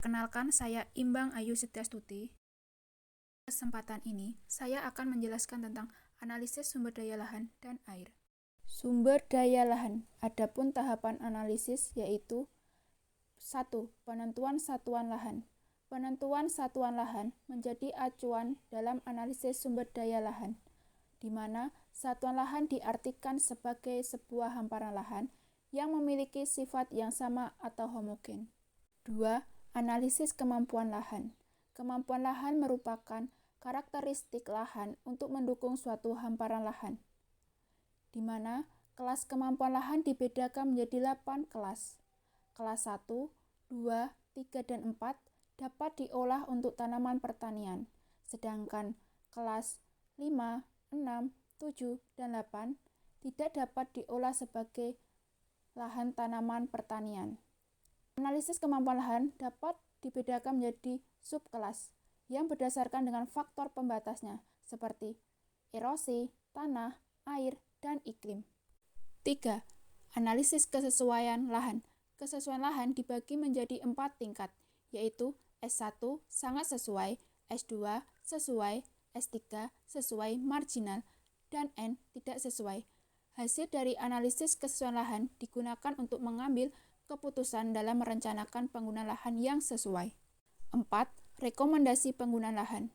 Kenalkan, saya Imbang Ayu Setiastuti. Kesempatan ini, saya akan menjelaskan tentang analisis sumber daya lahan dan air. Sumber daya lahan, adapun tahapan analisis yaitu 1. Penentuan satuan lahan. Penentuan satuan lahan menjadi acuan dalam analisis sumber daya lahan, di mana satuan lahan diartikan sebagai sebuah hamparan lahan yang memiliki sifat yang sama atau homogen. 2. Analisis kemampuan lahan. Kemampuan lahan merupakan karakteristik lahan untuk mendukung suatu hamparan lahan, di mana kelas kemampuan lahan dibedakan menjadi 8 kelas. Kelas 1, 2, 3, dan 4 dapat diolah untuk tanaman pertanian, sedangkan kelas 5, 6, 7, dan 8 tidak dapat diolah sebagai lahan tanaman pertanian. Analisis kemampuan lahan dapat dibedakan menjadi subkelas yang berdasarkan dengan faktor pembatasnya seperti erosi, tanah, air, dan iklim. 3. Analisis kesesuaian lahan. Kesesuaian lahan dibagi menjadi 4 tingkat, yaitu S1 sangat sesuai, S2 sesuai, S3 sesuai marginal, dan N tidak sesuai. Hasil dari analisis kesesuaian lahan digunakan untuk mengambil keputusan dalam merencanakan penggunaan lahan yang sesuai. 4. Rekomendasi penggunaan lahan.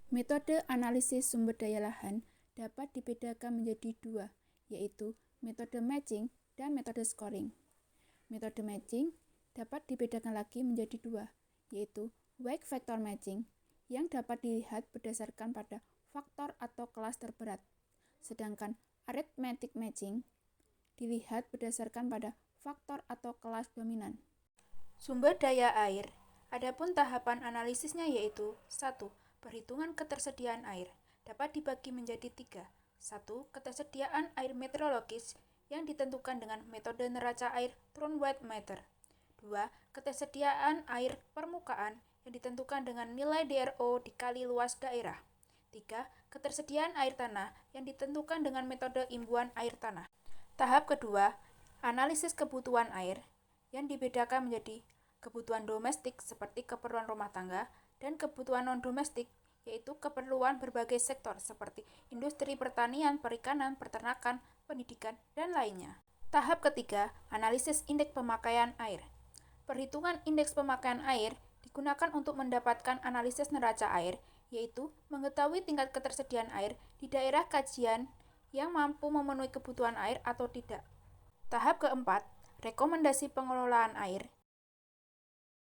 Metode analisis sumber daya lahan dapat dibedakan menjadi 2, yaitu metode matching dan metode scoring. Metode matching dapat dibedakan lagi menjadi 2, yaitu weight factor matching yang dapat dilihat berdasarkan pada faktor atau kelas terberat, sedangkan arithmetic matching dilihat berdasarkan pada faktor atau kelas dominan. Sumber daya air. Adapun tahapan analisisnya yaitu 1. Perhitungan ketersediaan air dapat dibagi menjadi 3. 1. Ketersediaan air meteorologis yang ditentukan dengan metode neraca air Thorne Weight Meter. 2. Ketersediaan air permukaan yang ditentukan dengan nilai DRO dikali luas daerah. 3. Ketersediaan air tanah yang ditentukan dengan metode imbuhan air tanah. Tahap kedua, analisis kebutuhan air yang dibedakan menjadi kebutuhan domestik seperti keperluan rumah tangga dan kebutuhan non-domestik yaitu keperluan berbagai sektor seperti industri pertanian, perikanan, peternakan, pendidikan, dan lainnya. Tahap ketiga, analisis indeks pemakaian air. Perhitungan indeks pemakaian air digunakan untuk mendapatkan analisis neraca air, yaitu mengetahui tingkat ketersediaan air di daerah kajian yang mampu memenuhi kebutuhan air atau tidak. Tahap keempat, rekomendasi pengelolaan air,